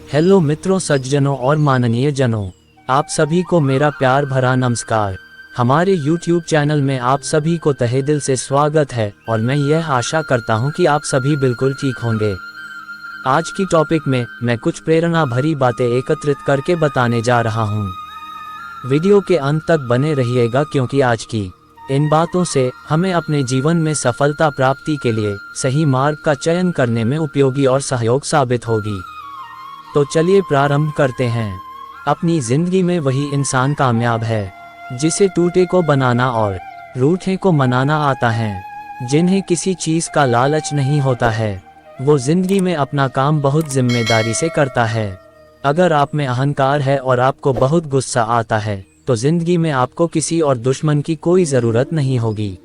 Hello मित्रों, सज्जनों और माननीय जनों, आप सभी को मेरा प्यार भरा नमस्कार। हमारे YouTube चैनल में आप सभी को तहे दिल से स्वागत है और मैं यह आशा करता हूं कि आप सभी बिल्कुल ठीक होंगे। आज की टॉपिक में मैं कुछ प्रेरणा भरी बातें एकत्रित करके बताने जा रहा हूं। वीडियो के अंत तक बने रहिएगा क्योंकि आज की इन बातों से हमें अपने जीवन में सफलता प्राप्ति के लिए सही मार्ग का चयन करने में उपयोगी और सहयोग साबित होगी। तो चलिए प्रारंभ करते हैं। अपनी जिंदगी में वही इंसान कामयाब है जिसे टूटे को बनाना और रूठे को मनाना आता है। जिन्हें किसी चीज का लालच नहीं होता है, वो जिंदगी में अपना काम बहुत जिम्मेदारी से करता है। अगर आप में अहंकार है और आपको बहुत गुस्सा आता है, तो जिंदगी में आपको किसी और दुश्मन की कोई जरूरत नहीं होगी।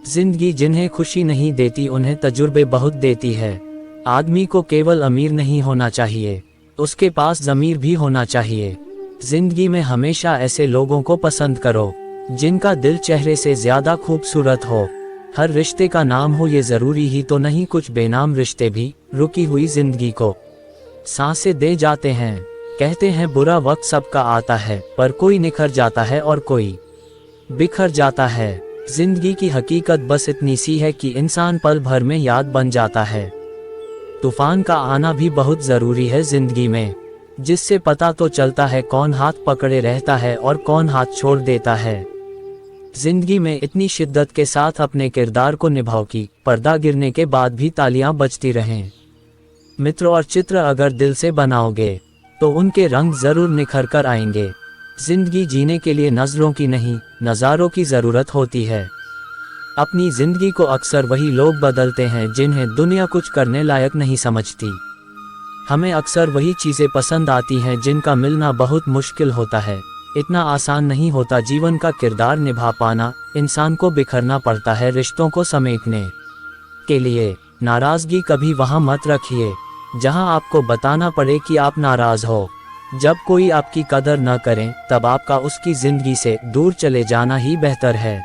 जिंदगी जिन्हें खुशी नहीं देती उन्हें तजुर्बे बहुत देती है। आदमी को केवल अमीर नहीं होना चाहिए, उसके पास ज़मीर भी होना चाहिए। जिंदगी में हमेशा ऐसे लोगों को पसंद करो जिनका दिल चेहरे से ज्यादा खूबसूरत हो। हर रिश्ते का नाम हो ये जरूरी ही तो नहीं, कुछ बेनाम रिश्ते भी रुकी हुई जिंदगी को सांसें दे जाते हैं। कहते हैं बुरा वक्त सबका आता है, पर कोई निखर जाता है और कोई बिखर जाता है। जिंदगी की हकीकत बस इतनी सी है कि इंसान पल भर में याद बन जाता है। तूफान का आना भी बहुत जरूरी है जिंदगी में, जिससे पता तो चलता है कौन हाथ पकड़े रहता है और कौन हाथ छोड़ देता है। जिंदगी में इतनी शिद्दत के साथ अपने किरदार को निभाओ कि पर्दा गिरने के बाद भी तालियां बजती रहें। मित्र और चित्र अगर दिल से बनाओगे तो उनके रंग जरूर निखर कर आएंगे। जिंदगी जीने के लिए नजरों की नहीं, नज़ारों की जरूरत होती है। अपनी जिंदगी को अक्सर वही लोग बदलते हैं जिन्हें दुनिया कुछ करने लायक नहीं समझती। हमें अक्सर वही चीजें पसंद आती हैं जिनका मिलना बहुत मुश्किल होता है। इतना आसान नहीं होता जीवन का किरदार निभा पाना। इंसान को बिखरना पड़ता है रिश्तों को समेटने के लिए। नाराजगी कभी वहां मत रखिए जहां आपको बताना पड़े कि आप नाराज हो। जब कोई आपकी कदर न करे तब आपका उसकी जिंदगी से दूर चले जाना ही बेहतर है।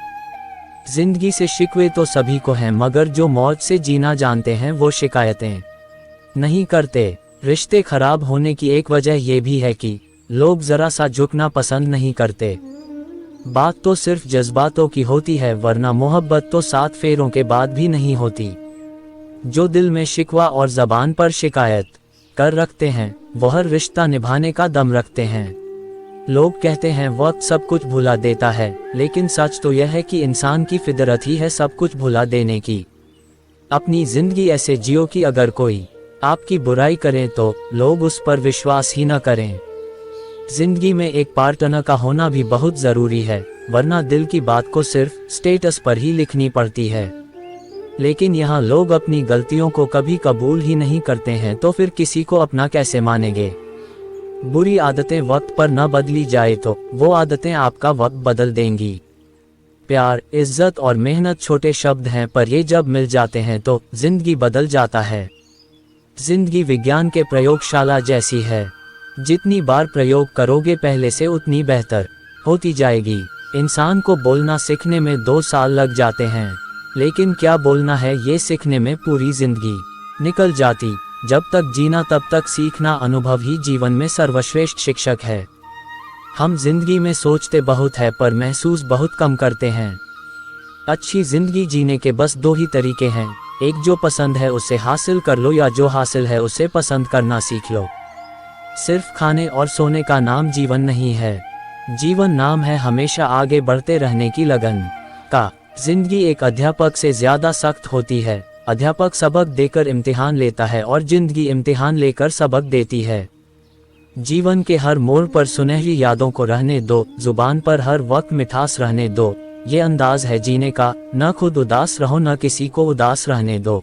जिंदगी से शिकवे तो सभी को हैं, मगर जो मौज से जीना जानते हैं वो शिकायतें नहीं करते। रिश्ते खराब होने की एक वजह यह भी है कि लोग जरा सा झुकना पसंद नहीं करते। बात तो सिर्फ जज्बातों की होती है, वरना मोहब्बत तो 7 फेरों के बाद भी नहीं होती। जो दिल में शिकवा और जबान पर शिकायत कर रखते हैं, वो हर रिश्ता निभाने का दम रखते हैं। लोग कहते हैं वक्त सब कुछ भुला देता है, लेकिन सच तो यह है कि इंसान की फितरत ही है सब कुछ भुला देने की। अपनी जिंदगी ऐसे जियो कि अगर कोई आपकी बुराई करे तो लोग उस पर विश्वास ही न करें। जिंदगी में एक पार्टनर का होना भी बहुत जरूरी है, वरना दिल की बात को सिर्फ स्टेटस पर ही लिखनी पड़ती है। लेकिन यहाँ लोग अपनी गलतियों को कभी कबूल ही नहीं करते हैं, तो फिर किसी को अपना कैसे मानेंगे। बुरी आदतें वक्त पर न बदली जाए तो वो आदतें आपका वक्त बदल देंगी। प्यार, इज्जत और मेहनत छोटे शब्द हैं, पर ये जब मिल जाते हैं तो जिंदगी बदल जाता है। जिंदगी विज्ञान के प्रयोगशाला जैसी है। जितनी बार प्रयोग करोगे पहले से उतनी बेहतर होती जाएगी। इंसान को बोलना सीखने में 2 साल लग जाते हैं, लेकिन क्या बोलना है ये सीखने में पूरी जिंदगी निकल जाती। जब तक जीना तब तक सीखना, अनुभव ही जीवन में सर्वश्रेष्ठ शिक्षक है। हम जिंदगी में सोचते बहुत है पर महसूस बहुत कम करते हैं। अच्छी जिंदगी जीने के बस 2 ही तरीके हैं, एक जो पसंद है उसे हासिल कर लो, या जो हासिल है उसे पसंद करना सीख लो। सिर्फ खाने और सोने का नाम जीवन नहीं है। जीवन नाम है हमेशा आगे बढ़ते रहने की लगन का। जिंदगी एक अध्यापक से ज्यादा सख्त होती है। अध्यापक सबक देकर इम्तिहान लेता है और जिंदगी इम्तिहान लेकर सबक देती है। जीवन के हर मोड़ पर सुनहरी यादों को रहने दो, जुबान पर हर वक्त मिठास रहने दो। ये अंदाज है जीने का, न खुद उदास रहो न किसी को उदास रहने दो।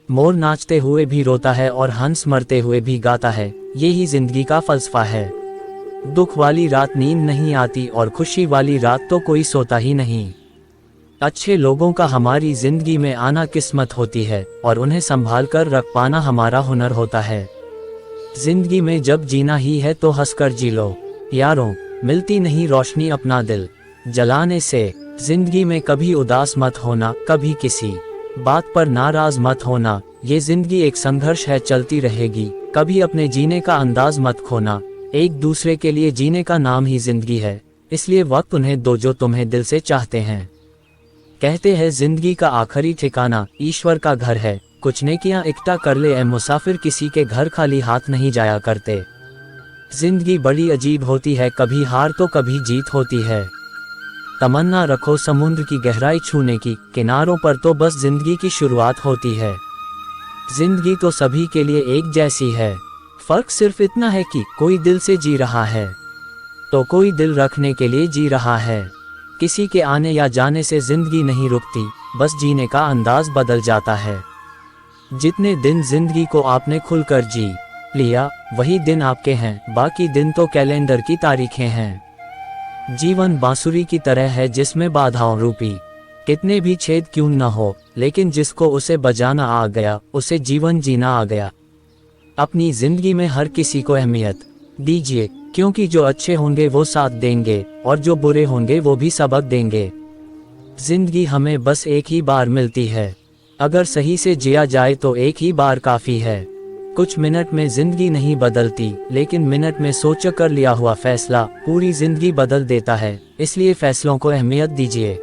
मोर नाचते हुए भी रोता है और हंस मरते हुए भी गाता है, यही जिंदगी का फलसफा है। दुख वाली रात नींद नहीं आती और खुशी वाली रात तो कोई सोता ही नहीं। अच्छे लोगों का हमारी जिंदगी में आना किस्मत होती है और उन्हें संभाल कर रख पाना हमारा हुनर होता है। जिंदगी में जब जीना ही है तो हंसकर जी लो यारों, मिलती नहीं रोशनी अपना दिल जलाने से। जिंदगी में कभी उदास मत होना, कभी किसी बात पर नाराज मत होना। ये जिंदगी एक संघर्ष है, चलती रहेगी। कभी अपने जीने का अंदाज मत खोना, एक दूसरे के लिए जीने का नाम ही जिंदगी है, इसलिए वक्त उन्हें दो जो तुम्हें दिल से चाहते हैं। कहते हैं जिंदगी का आखिरी ठिकाना ईश्वर का घर है, कुछ नेकियां इकट्ठा कर ले ए मुसाफिर, किसी के घर खाली हाथ नहीं जाया करते। जिंदगी बड़ी अजीब होती है, कभी हार तो कभी जीत होती है। तमन्ना रखो समुद्र की गहराई छूने की, किनारों पर तो बस जिंदगी की शुरुआत होती है। जिंदगी तो सभी के लिए एक जैसी है, फर्क सिर्फ इतना है कि कोई दिल से जी रहा है तो कोई दिल रखने के लिए जी रहा है। किसी के आने या जाने से जिंदगी नहीं रुकती, बस जीने का अंदाज बदल जाता है। जितने दिन जिंदगी को आपने खुलकर जी लिया वही दिन आपके हैं, बाकी दिन तो कैलेंडर की तारीखें हैं। जीवन बांसुरी की तरह है जिसमें बाधाओं रूपी कितने भी छेद क्यों न हो, लेकिन जिसको उसे बजाना आ गया उसे जीवन जीना आ गया। अपनी जिंदगी में हर किसी को अहमियत दीजिए, क्योंकि जो अच्छे होंगे वो साथ देंगे और जो बुरे होंगे वो भी सबक देंगे। जिंदगी हमें बस एक ही बार मिलती है, अगर सही से जिया जाए तो एक ही बार काफी है। कुछ मिनट में जिंदगी नहीं बदलती, लेकिन मिनट में सोच कर लिया हुआ फैसला पूरी जिंदगी बदल देता है, इसलिए फैसलों को अहमियत दीजिए।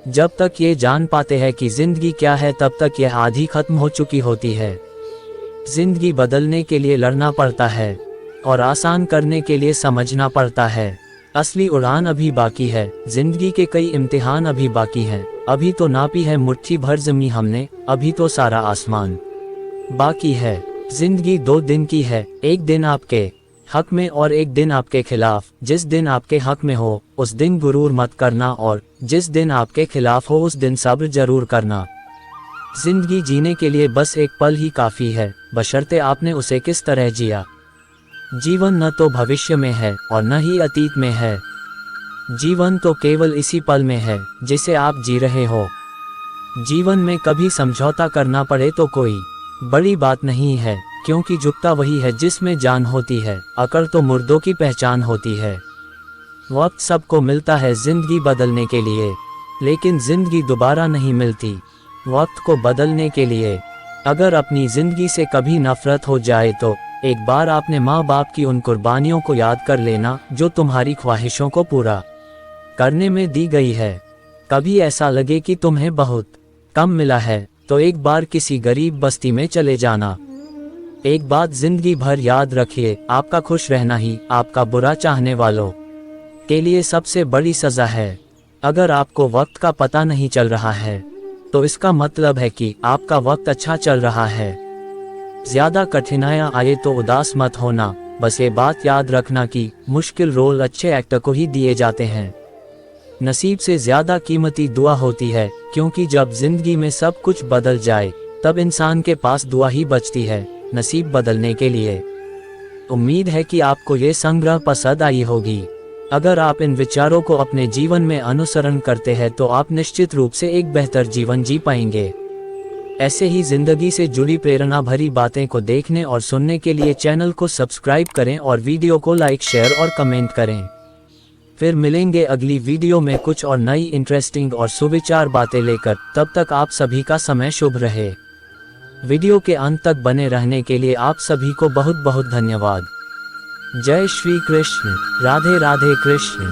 जब तक ये जान पाते हैं कि जिंदगी क्या है तब तक यह आधी खत्म हो चुकी होती है। जिंदगी बदलने के लिए लड़ना पड़ता है और आसान करने के लिए समझना पड़ता है। असली उड़ान अभी बाकी है, जिंदगी के कई इम्तिहान अभी बाकी हैं। अभी तो नापी है मुट्ठी भर ज़मीं हमने, अभी तो सारा आसमान बाकी है। जिंदगी 2 दिन की है, एक दिन आपके हक में और एक दिन आपके खिलाफ। जिस दिन आपके हक में हो उस दिन गुरूर मत करना, और जिस दिन आपके खिलाफ हो उस दिन सब्र जरूर करना। जिंदगी जीने के लिए बस एक पल ही काफी है, बशर्ते आपने उसे किस तरह जिया। जीवन न तो भविष्य में है और न ही अतीत में है, जीवन तो केवल इसी पल में है जिसे आप जी रहे हो। जीवन में कभी समझौता करना पड़े तो कोई बड़ी बात नहीं है, क्योंकि झुकता वही है जिसमें जान होती है, अकड़ तो मुर्दों की पहचान होती है। वक्त सबको मिलता है जिंदगी बदलने के लिए, लेकिन जिंदगी दोबारा नहीं मिलती वक्त को बदलने के लिए। अगर अपनी जिंदगी से कभी नफरत हो जाए तो एक बार आपने माँ बाप की उन कुर्बानियों को याद कर लेना जो तुम्हारी ख्वाहिशों को पूरा करने में दी गई है। कभी ऐसा लगे कि तुम्हें बहुत कम मिला है तो एक बार किसी गरीब बस्ती में चले जाना। एक बात जिंदगी भर याद रखिए, आपका खुश रहना ही आपका बुरा चाहने वालों के लिए सबसे बड़ी सजा है। अगर आपको वक्त का पता नहीं चल रहा है तो इसका मतलब है कि आपका वक्त अच्छा चल रहा है। ज्यादा कठिनाइयां आए तो उदास मत होना, बस ये बात याद रखना कि मुश्किल रोल अच्छे एक्टर को ही दिए जाते हैं। नसीब से ज्यादा कीमती दुआ होती है, क्योंकि जब जिंदगी में सब कुछ बदल जाए तब इंसान के पास दुआ ही बचती है नसीब बदलने के लिए। उम्मीद है कि आपको ये संग्रह पसंद आई होगी। अगर आप इन विचारों को अपने जीवन में अनुसरण करते हैं तो आप निश्चित रूप से एक बेहतर जीवन जी पाएंगे। ऐसे ही जिंदगी से जुड़ी प्रेरणा भरी बातें को देखने और सुनने के लिए चैनल को सब्सक्राइब करें और वीडियो को लाइक, शेयर और कमेंट करें। फिर मिलेंगे अगली वीडियो में कुछ और नई इंटरेस्टिंग और सुविचार बातें लेकर। तब तक आप सभी का समय शुभ रहे। वीडियो के अंत तक बने रहने के लिए आप सभी को बहुत बहुत धन्यवाद। जय श्री कृष्ण। राधे राधे कृष्ण।